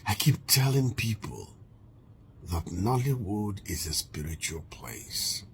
I keep telling people that Nollywood is a spiritual place.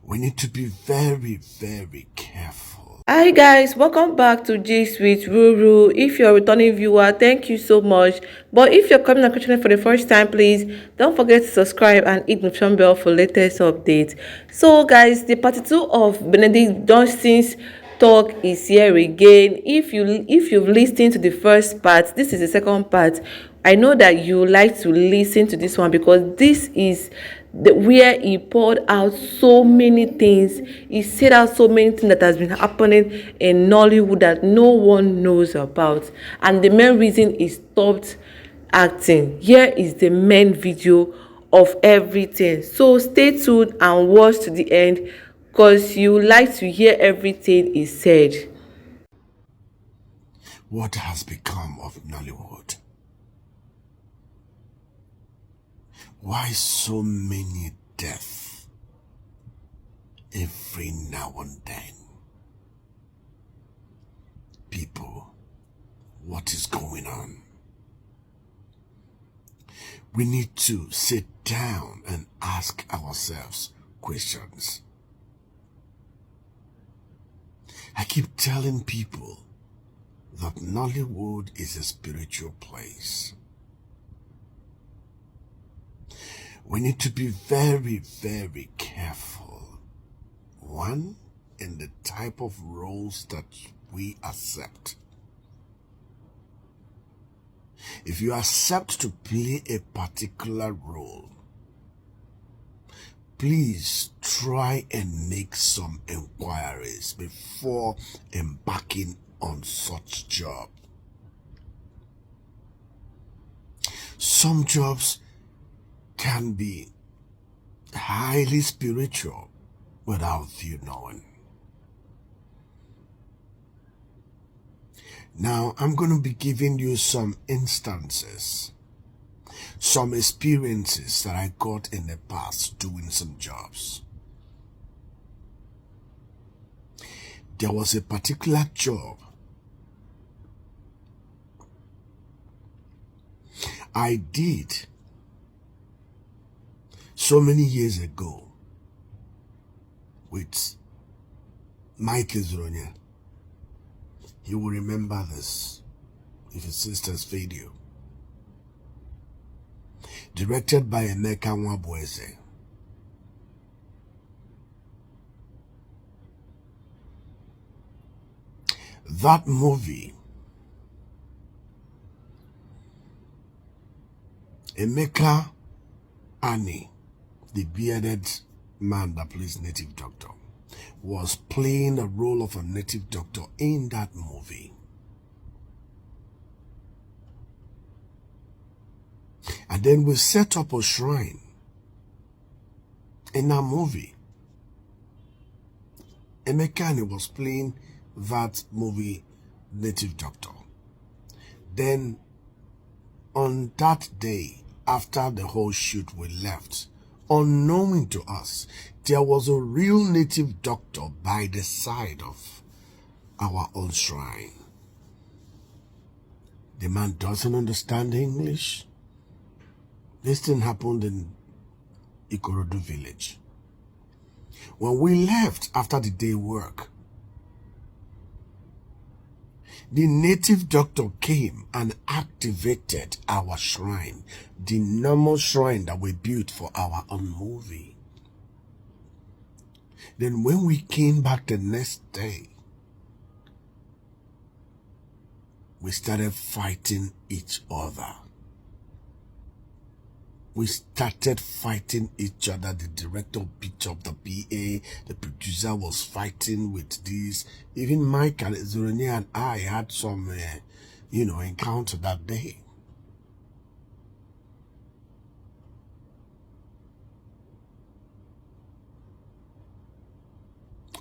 We need to be very, very careful. Hi guys, welcome back to Gist with Ruru. If you're a returning viewer, thank you so much. But if you're coming across channel for the first time, please don't forget to subscribe and hit the notification bell for latest updates. So guys, the part 2 of Benedict Johnston's talk is here again. If you've listened to the first part, this is the second part. I know that you like to listen to this one because this is where he poured out so many things. He said out so many things that has been happening in Nollywood that no one knows about, and the main reason he stopped acting. Here is the main video of everything, so stay tuned and watch to the end because you like to hear everything he said. What has become of Nollywood? Why so many deaths every now and then? People, what is going on? We need to sit down and ask ourselves questions. I keep telling people that Nollywood is a spiritual place. We need to be very, very careful. One, in the type of roles that we accept. If you accept to play a particular role, please try and make some inquiries before embarking on such job. Some jobs can be highly spiritual without you knowing. Now, I'm going to be giving you some instances, some experiences that I got in the past doing some jobs. There was a particular job I did so many years ago with Mike Zronia. You will remember this if his sister's video. Directed by Emeka Nwabweze. That movie, Emeka Ani, the bearded man that plays native doctor, was playing the role of a native doctor in that movie. And then we set up a shrine in that movie. Emeka was playing that movie native doctor. Then on that day, after the whole shoot, we left. Unknowing to us, there was a real native doctor by the side of our own shrine. The man doesn't understand English. This thing happened in Ikorodu village. When we left after the day work, the native doctor came and activated our shrine, the normal shrine that we built for our own movie. Then when we came back the next day, we started fighting each other. We started fighting each other. The director beat up the PA. The producer was fighting with this. Even Mike and Zoroni and I had some, encounter that day.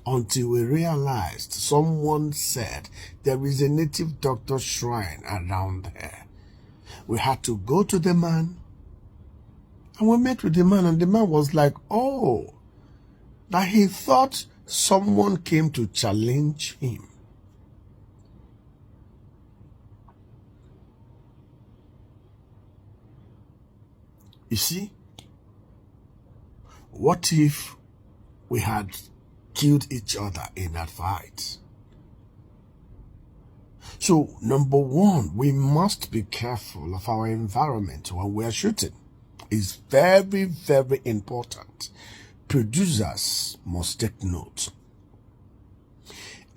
Until we realized, someone said there is a native doctor shrine around here. We had to go to the man. And we met with the man, and the man was like, oh, that he thought someone came to challenge him. You see, what if we had killed each other in that fight? So, number one, we must be careful of our environment when we are shooting. It's very, very important. Producers must take note.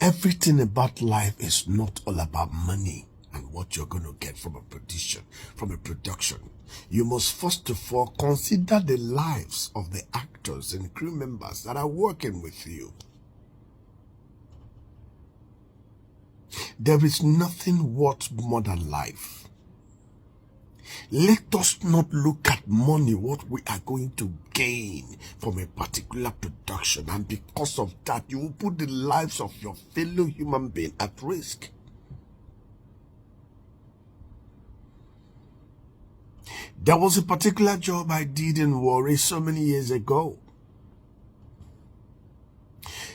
Everything about life is not all about money and what you're going to get from a production. You must first of all consider the lives of the actors and crew members that are working with you. There is nothing worth more than life. Let us not look at money, what we are going to gain from a particular production, and because of that, you will put the lives of your fellow human being at risk. There was a particular job I did in Warri so many years ago.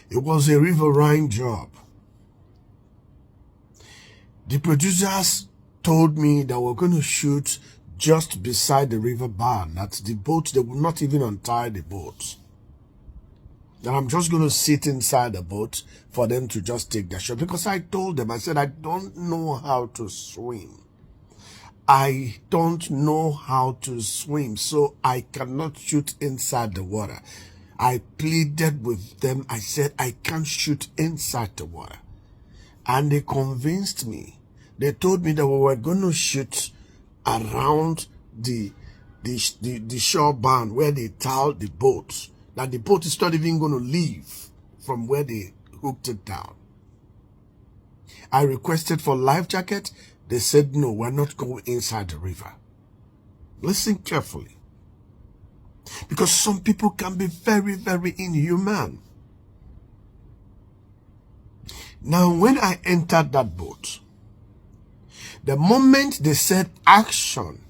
It was a riverine job. The producers told me that we're going to shoot just beside the river bar. That's the boat. They would not even untie the boat. That I'm just going to sit inside the boat for them to just take their shot. Because I told them, I said, I don't know how to swim. I don't know how to swim, so I cannot shoot inside the water. I pleaded with them. I said, I can't shoot inside the water. And they convinced me. They told me that we were going to shoot around the shore band where they tied the boat. That the boat is not even going to leave from where they hooked it down. I requested for life jacket. They said, no, we're not going inside the river. Listen carefully. Because some people can be very, very inhuman. Now, when I entered that boat, the moment they said action,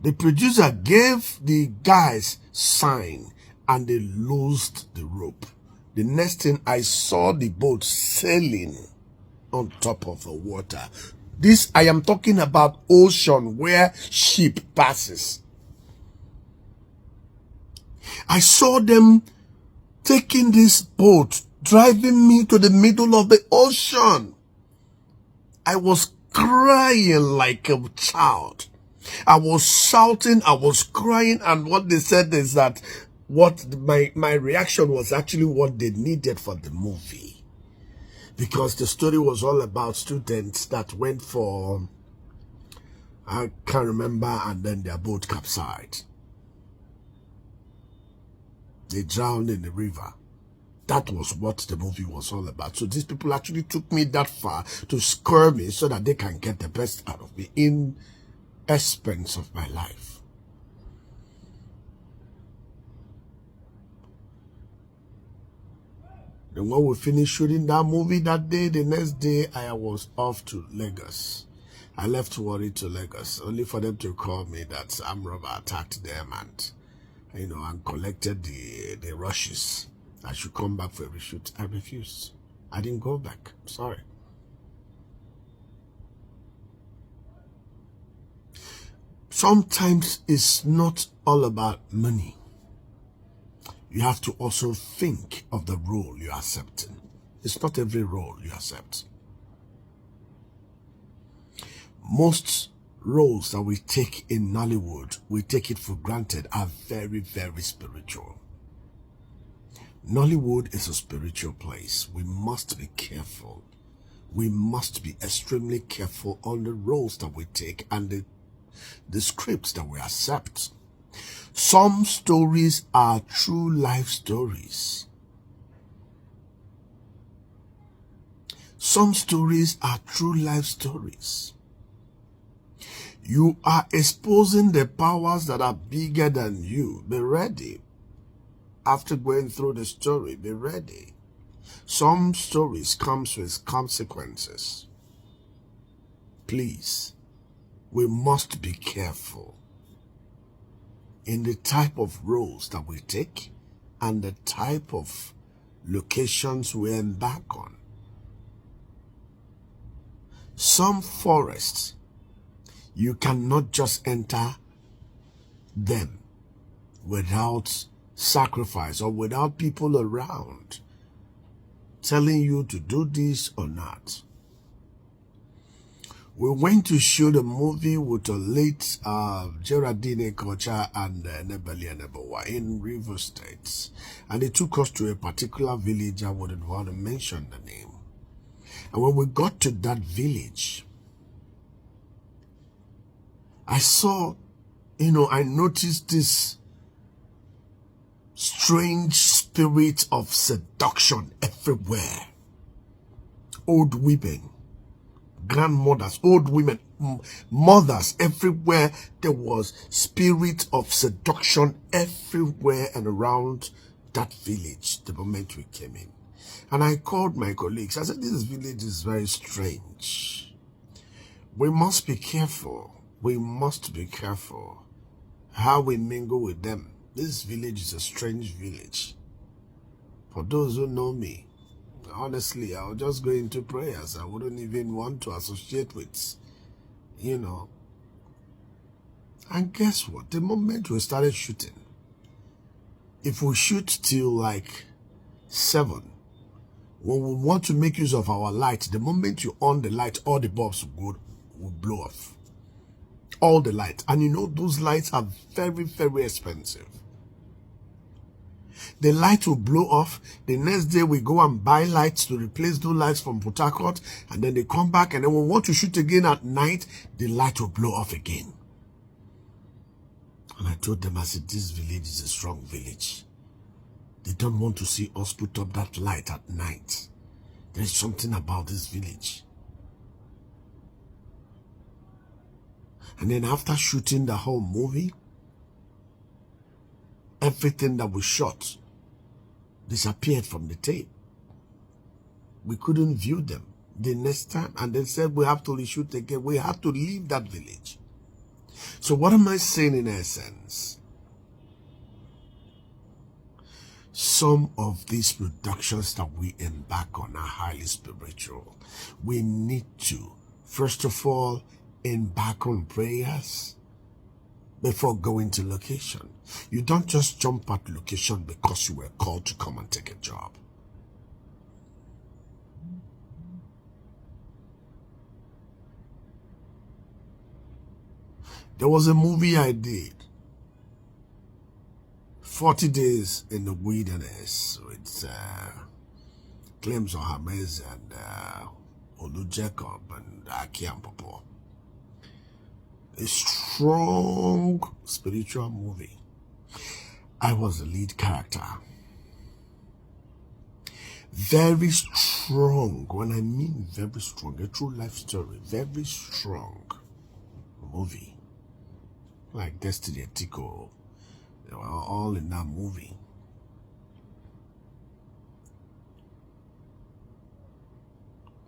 the producer gave the guys sign and they loosed the rope. The next thing I saw the boat sailing on top of the water. This, I am talking about ocean where ship passes. I saw them taking this boat, driving me to the middle of the ocean. I was crying like a child. I was shouting, I was crying, and what they said is that my reaction was actually what they needed for the movie. Because the story was all about students that went for, I can't remember, and then their boat capsized. They drowned in the river. That was what the movie was all about. So these people actually took me that far to scare me so that they can get the best out of me in expense of my life. And when we finished shooting that movie that day, the next day I was off to Lagos. I left Warri to Lagos, only for them to call me that armed robber attacked them and, and collected the rushes. I should come back for a reshoot. I refused. I didn't go back. Sorry. Sometimes it's not all about money. You have to also think of the role you're accepting. It's not every role you accept. Most roles that we take in Nollywood, we take it for granted, are very, very spiritual. Nollywood is a spiritual place. We must be careful. We must be extremely careful on the roles that we take and the scripts that we accept. Some stories are true life stories. Some stories are true life stories. You are exposing the powers that are bigger than you. Be ready. After going through the story, be ready. Some stories comes with consequences. Please, we must be careful in the type of roles that we take and the type of locations we embark on. Some forests, you cannot just enter them without sacrifice or without people around telling you to do this or not. We went to shoot a movie with the late Geraldine Kocha and Nebeli Nebawa in River State. And they took us to a particular village. I wouldn't want to mention the name. And when we got to that village, I saw, I noticed this strange spirit of seduction everywhere. Old women, grandmothers, old women, mothers, everywhere. There was spirit of seduction everywhere and around that village the moment we came in. And I called my colleagues. I said, this village is very strange. We must be careful. We must be careful how we mingle with them. This village is a strange village. For those who know me, honestly, I'll just go into prayers. I wouldn't even want to associate with, And guess what? The moment we started shooting, if we shoot till like 7, when we want to make use of our light, the moment you on the light, all the bulbs will blow off. All the light. And those lights are very, very expensive. The light will blow off. The next day we go and buy lights to replace those lights from Port Harcourt, and then they come back, and then when we want to shoot again at night, the light will blow off again. And I told them, I said, this village is a strong village. They don't want to see us put up that light at night. There is something about this village. And then after shooting the whole movie, everything that we shot disappeared from the tape. We couldn't view them the next time. And they said, we have to reshoot again. We had to leave that village. So what am I saying in essence? Some of these productions that we embark on are highly spiritual. We need to, first of all, embark on prayers before going to location. You don't just jump at location because you were called to come and take a job. There was a movie I did, 40 Days in the Wilderness, with Clems Ohamez and Olu Jacob and Aki Ampopo. A strong spiritual movie. I was the lead character. Very strong. When I mean very strong, a true life story. Very strong movie. Like Destiny and Tico. They were all in that movie.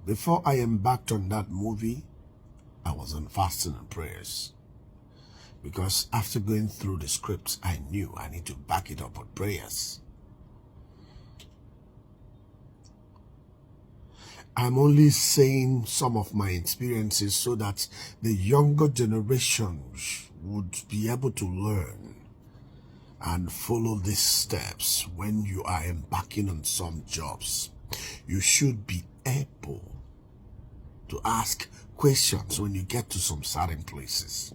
Before I embarked on that movie, I was on fasting and prayers. Because after going through the scripts, I knew I need to back it up with prayers. I'm only saying some of my experiences so that the younger generations would be able to learn and follow these steps when you are embarking on some jobs. You should be able to ask questions when you get to some certain places.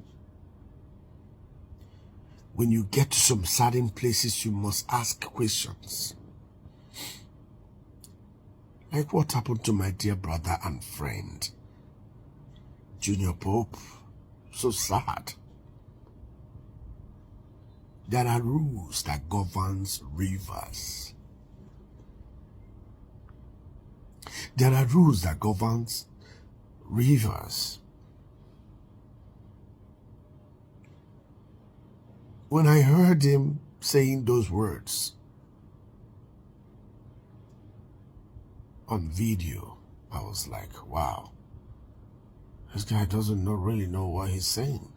When you get to some certain places, you must ask questions. Like what happened to my dear brother and friend, Junior Pope. So sad. There are rules that governs rivers. There are rules that governs rivers. When I heard him saying those words on video, I was like, wow, this guy doesn't really know what he's saying.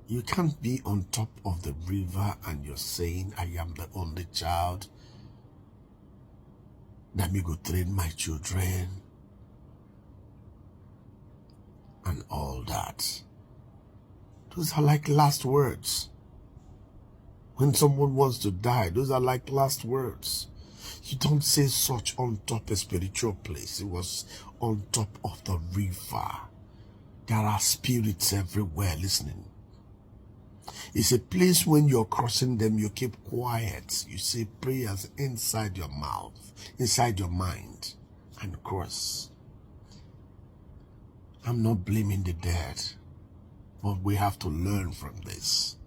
You can't be on top of the river and you're saying, I am the only child. Let me go train my children. And all that. Those are like last words. When someone wants to die, those are like last words. You don't say such on top of a spiritual place. It was on top of the river. There are spirits everywhere listening. It's a place when you're crossing them, you keep quiet. You say prayers inside your mouth, inside your mind, and cross. I'm not blaming the dead, but we have to learn from this.